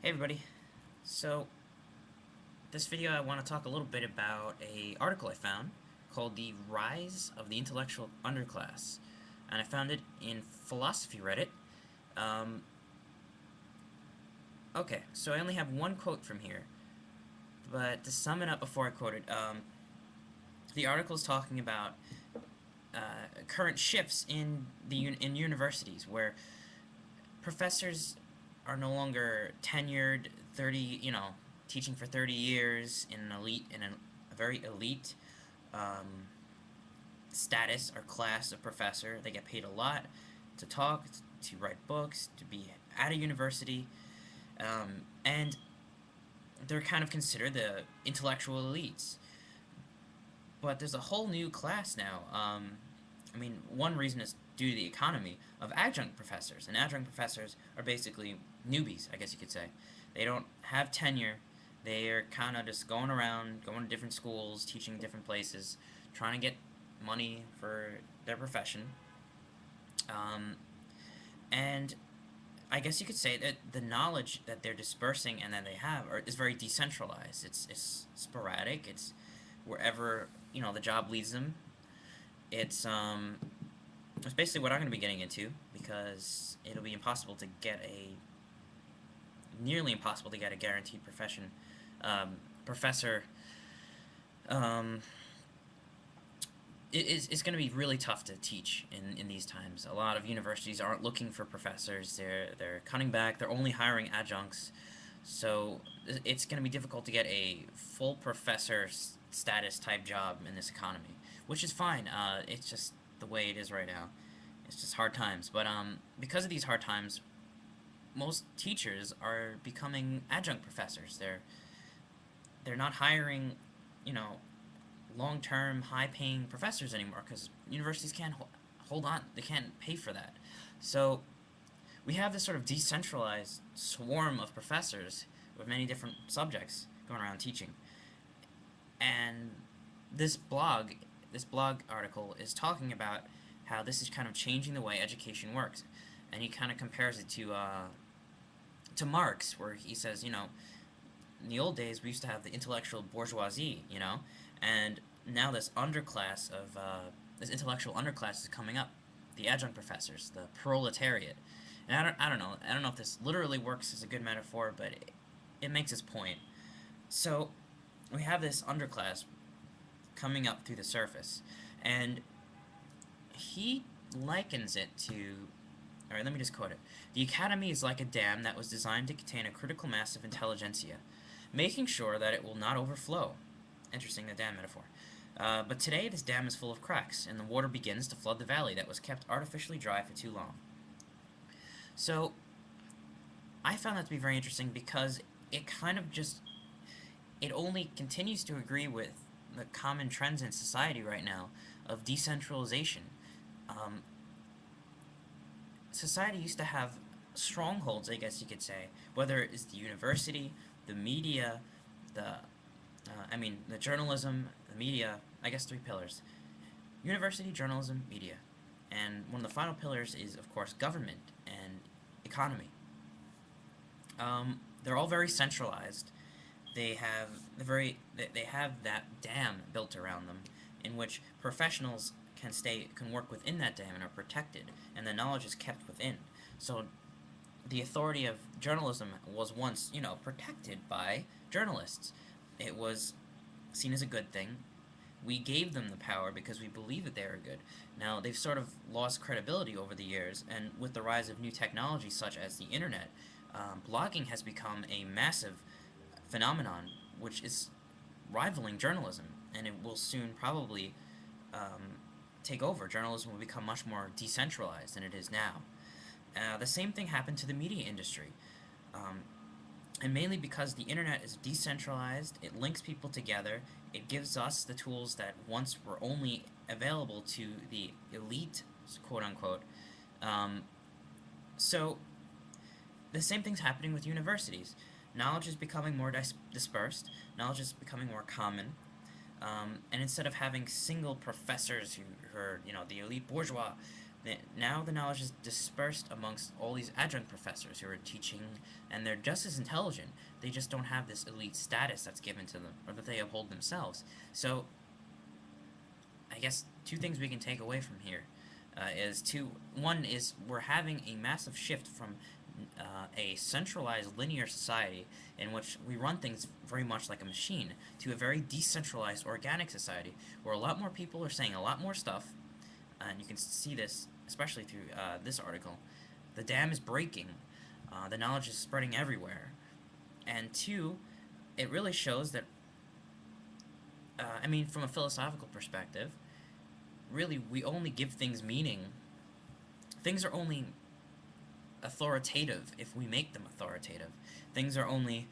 Hey everybody. So, this video I want to talk a little bit about a article I found called The Rise of the Intellectual Underclass. And I found it in Philosophy Reddit. Um, okay, so I only have one quote from here. But to sum it up before I quote it, the article is talking about current shifts in universities where professors are no longer tenured 30, teaching for 30 years a very elite um, status or class of professor. They get paid a lot to talk, to write books, to be at a university, and they're kind of considered the intellectual elites. But there's a whole new class now. One reason is due to the economy of adjunct professors, and adjunct professors are basically newbies, I guess you could say. They don't have tenure. They're kind of just going around, going to different schools, teaching different places, trying to get money for their profession. Um, and I guess you could say that the knowledge that they're dispersing and that they have is very decentralized. It's sporadic. It's wherever the job leads them. It's um, it's basically what I'm going to be getting into because it'll be nearly impossible to get a guaranteed professor. Um, it's going to be really tough to teach in these times. A lot of universities aren't looking for professors. They're cutting back. They're only hiring adjuncts. So it's going to be difficult to get a full professor status type job in this economy, which is fine. It's just the way it is right now. It's just hard times. But because of these hard times, most teachers are becoming adjunct professors. They're not hiring, you know, long-term, high-paying professors anymore because universities can't hold on. They can't pay for that. So we have this sort of decentralized swarm of professors with many different subjects going around teaching. And this blog, this blog article is talking about how this is kind of changing the way education works. And he kind of compares it to Marx, where he says, in the old days we used to have the intellectual bourgeoisie, and now this intellectual underclass is coming up, the adjunct professors, the proletariat. And I don't know if this literally works as a good metaphor, but it makes its point. So we have this underclass coming up through the surface, and he likens it to. Alright, let me just quote it. The academy is like a dam that was designed to contain a critical mass of intelligentsia, making sure that it will not overflow. Interesting, the dam metaphor. But today, this dam is full of cracks, and the water begins to flood the valley that was kept artificially dry for too long. So, I found that to be very interesting because it kind of it only continues to agree with the common trends in society right now of decentralization. Um, Society used to have strongholds, I guess you could say, whether it is the university, the media, the journalism, the media, I guess three pillars. University, journalism, media. And one of the final pillars is, of course, government and economy. They're all very centralized. They have that dam built around them, in which professionals can work within that dam and are protected, and the knowledge is kept within. So the authority of journalism was once, protected by journalists. It was seen as a good thing. We gave them the power because we believe that they are good. Now, they've sort of lost credibility over the years, and with the rise of new technology such as the internet, blogging has become a massive phenomenon which is rivaling journalism, and it will soon probably take over. Journalism will become much more decentralized than it is now. The same thing happened to the media industry. Um, and mainly because the internet is decentralized, it links people together, it gives us the tools that once were only available to the elite, quote unquote. Um, so, the same thing's happening with universities. Knowledge is becoming more dispersed, knowledge is becoming more common, and instead of having single professors who are, the elite bourgeois, Now the knowledge is dispersed amongst all these adjunct professors who are teaching, and they're just as intelligent. They just don't have this elite status that's given to them, or that they uphold themselves. So, I guess two things we can take away from here is two. One is we're having a massive shift from a centralized linear society in which we run things very much like a machine to a very decentralized organic society where a lot more people are saying a lot more stuff, and you can see this especially through this article. The dam is breaking, the knowledge is spreading everywhere, and two, it really shows that, I mean, from a philosophical perspective, really we only give things meaning. Things are only authoritative if we make them authoritative. Things are only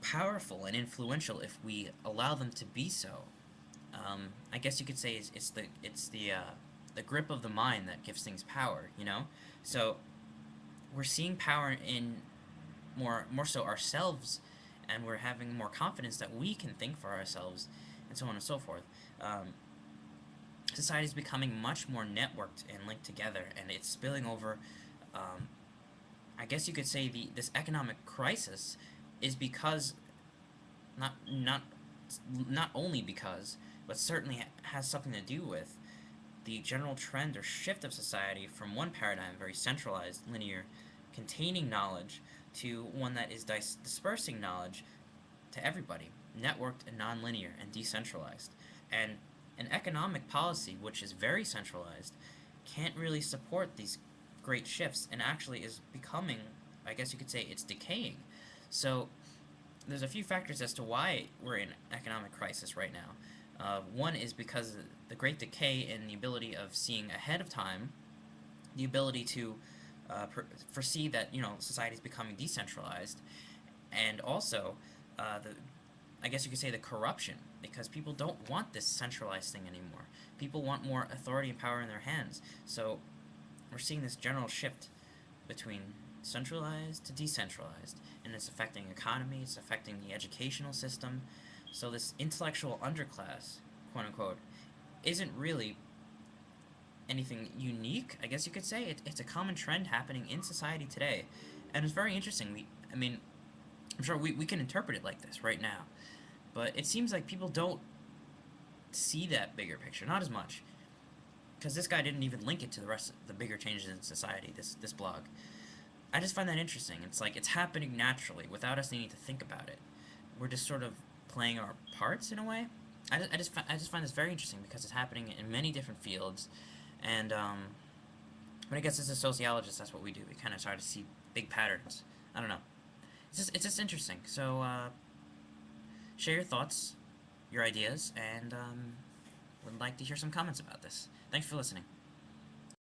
powerful and influential if we allow them to be so. I guess you could say the grip of the mind that gives things power. You know, so we're seeing power in more so ourselves, and we're having more confidence that we can think for ourselves, and so on and so forth. Society is becoming much more networked and linked together, and it's spilling over. Um, I guess you could say this economic crisis is because not not not only because, but certainly has something to do with the general trend or shift of society from one paradigm, very centralized, linear, containing knowledge, to one that is dispersing knowledge to everybody, networked and nonlinear and decentralized. And an economic policy which is very centralized can't really support these great shifts and actually is becoming, I guess you could say, it's decaying. So there's a few factors as to why we're in economic crisis right now. One is because of the great decay in the ability of seeing ahead of time, the ability to foresee that society is becoming decentralized, and also the I guess you could say the corruption, because people don't want this centralized thing anymore. People want more authority and power in their hands. So we're seeing this general shift between centralized to decentralized, and it's affecting economy, it's affecting the educational system. So this intellectual underclass, quote unquote, isn't really anything unique, I guess you could say. It's a common trend happening in society today, and it's very interesting. I mean, I'm sure we can interpret it like this right now, but it seems like people don't see that bigger picture, not as much, because this guy didn't even link it to the rest of the bigger changes in society. This blog, I just find that interesting. It's like it's happening naturally without us needing to think about it. We're just sort of playing our parts in a way. I just find this very interesting because it's happening in many different fields, and but I guess as a sociologist, that's what we do. We kind of try to see big patterns. I don't know. It's just interesting. So share your thoughts, your ideas, and would like to hear some comments about this. Thanks for listening.